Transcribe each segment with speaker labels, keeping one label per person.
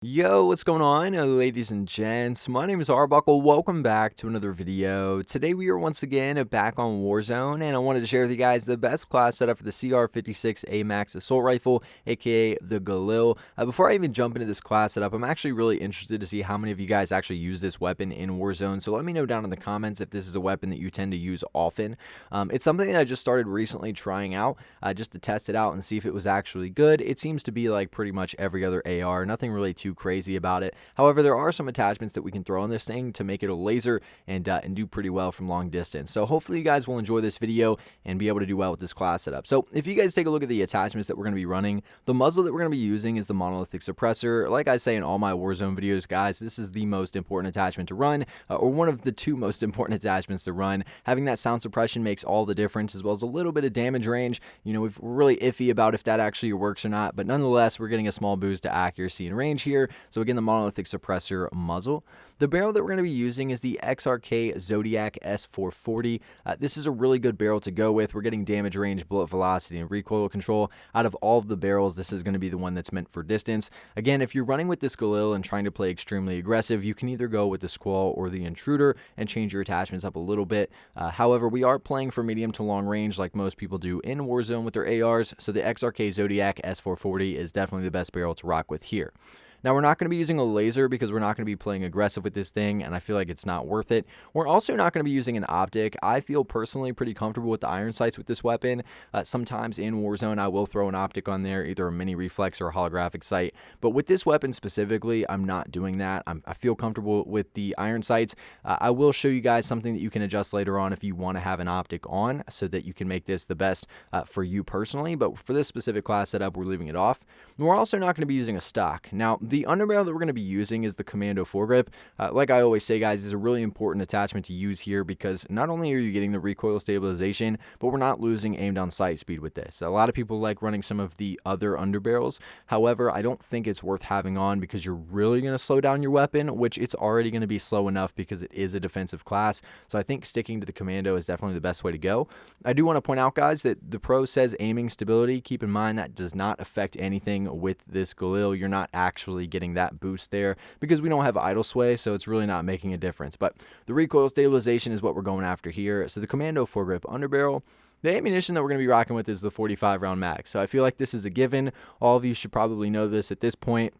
Speaker 1: Yo, what's going on, ladies and gents? My name is Arbuckle. Welcome back to another video. Today we are once again back on Warzone, and I wanted to share with you guys the best class setup for the CR-56 AMAX Assault Rifle, aka the Galil. Before I even jump into this class setup, I'm actually really interested to see how many of you guys actually use this weapon in Warzone, so let me know down in the comments if this is a weapon that you tend to use often. It's something that I just started recently trying out, just to test it out and see if it was actually good. It seems to be like pretty much every other AR, nothing really too crazy about it. However, there are some attachments that we can throw on this thing to make it a laser and do pretty well from long distance. So hopefully you guys will enjoy this video and be able to do well with this class setup. So if you guys take a look at the attachments that we're going to be running, the muzzle that we're going to be using is the monolithic suppressor. Like I say in all my Warzone videos, guys, this is the most important attachment to run, or one of the two most important attachments to run. Having that sound suppression makes all the difference, as well as a little bit of damage range. You know, we're really iffy about if that actually works or not, but nonetheless, we're getting a small boost to accuracy and range here. So again, the monolithic suppressor muzzle. The barrel that we're going to be using is the XRK Zodiac S440. This is a really good barrel to go with. We're getting damage range, bullet velocity, and recoil control. Out of all of the barrels, this is going to be the one that's meant for distance. Again, if you're running with this Galil and trying to play extremely aggressive, you can either go with the Squall or the Intruder and change your attachments up a little bit. However, we are playing for medium to long range like most people do in Warzone with their ARs, so the XRK Zodiac S440 is definitely the best barrel to rock with here. Now, we're not going to be using a laser because we're not going to be playing aggressive with this thing, and I feel like it's not worth it. We're also not going to be using an optic. I feel personally pretty comfortable with the iron sights with this weapon. Sometimes in Warzone, I will throw an optic on there, either a mini reflex or a holographic sight. But with this weapon specifically, I'm not doing that. I feel comfortable with the iron sights. I will show you guys something that you can adjust later on if you want to have an optic on, so that you can make this the best for you personally. But for this specific class setup, we're leaving it off. And we're also not going to be using a stock. Now, the underbarrel that we're going to be using is the Commando foregrip. Like I always say, guys, is a really important attachment to use here, because not only are you getting the recoil stabilization, but we're not losing aim down sight speed with this. A lot of people like running some of the other underbarrels. However, I don't think it's worth having on, because you're really going to slow down your weapon, which it's already going to be slow enough because it is a defensive class. So I think sticking to the Commando is definitely the best way to go. I do want to point out, guys, that the Pro says aiming stability. Keep in mind that does not affect anything with this Galil. You're not actually getting that boost there because we don't have idle sway, so it's really not making a difference. But the recoil stabilization is what we're going after here. So the Commando foregrip underbarrel. The ammunition that we're going to be rocking with is the 45 round mag. So I feel like this is a given. All of you should probably know this at this point.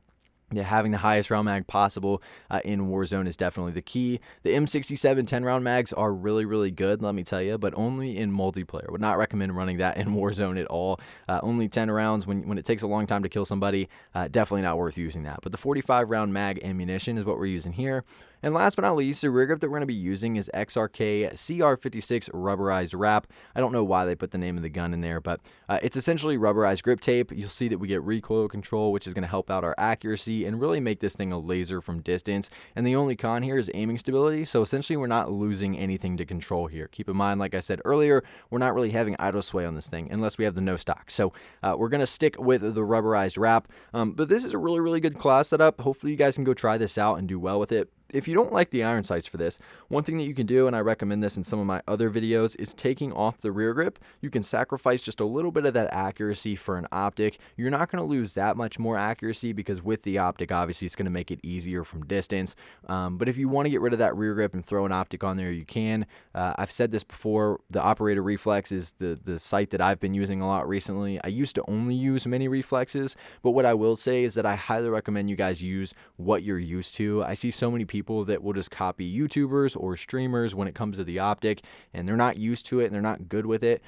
Speaker 1: Yeah, having the highest round mag possible in Warzone is definitely the key. The M67 10 round mags are really, really good, let me tell you, but only in multiplayer. Would not recommend running that in Warzone at all. Only 10 rounds when it takes a long time to kill somebody, definitely not worth using that. But the 45 round mag ammunition is what we're using here. And last but not least, the rear grip that we're going to be using is XRK CR-56 rubberized wrap. I don't know why they put the name of the gun in there, but it's essentially rubberized grip tape. You'll see that we get recoil control, which is going to help out our accuracy and really make this thing a laser from distance. And the only con here is aiming stability, so essentially we're not losing anything to control here. Keep in mind, like I said earlier, we're not really having idle sway on this thing unless we have the no stock. So we're going to stick with the rubberized wrap. But this is a really, really good class setup. Hopefully you guys can go try this out and do well with it. If you don't like the iron sights for this, one thing that you can do, and I recommend this in some of my other videos, is taking off the rear grip. You can sacrifice just a little bit of that accuracy for an optic. You're not going to lose that much more accuracy because with the optic, obviously, it's going to make it easier from distance. But if you want to get rid of that rear grip and throw an optic on there, you can. I've said this before, the operator reflex is the sight that I've been using a lot recently. I used to only use mini reflexes, but what I will say is that I highly recommend you guys use what you're used to. I see so many people that will just copy YouTubers or streamers when it comes to the optic, and they're not used to it and they're not good with it.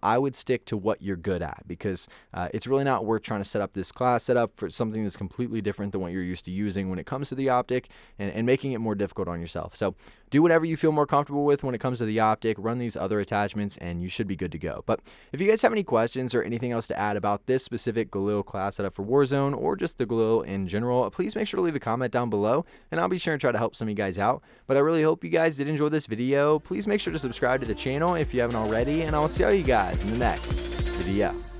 Speaker 1: I would stick to what you're good at, because it's really not worth trying to set up this class setup for something that's completely different than what you're used to using when it comes to the optic, and making it more difficult on yourself. So do whatever you feel more comfortable with when it comes to the optic, run these other attachments, and you should be good to go. But if you guys have any questions or anything else to add about this specific Galil class setup for Warzone, or just the Galil in general, please make sure to leave a comment down below, and I'll be sure and try to help some of you guys out. But I really hope you guys did enjoy this video. Please make sure to subscribe to the channel if you haven't already, and I'll see all you guys in the next video.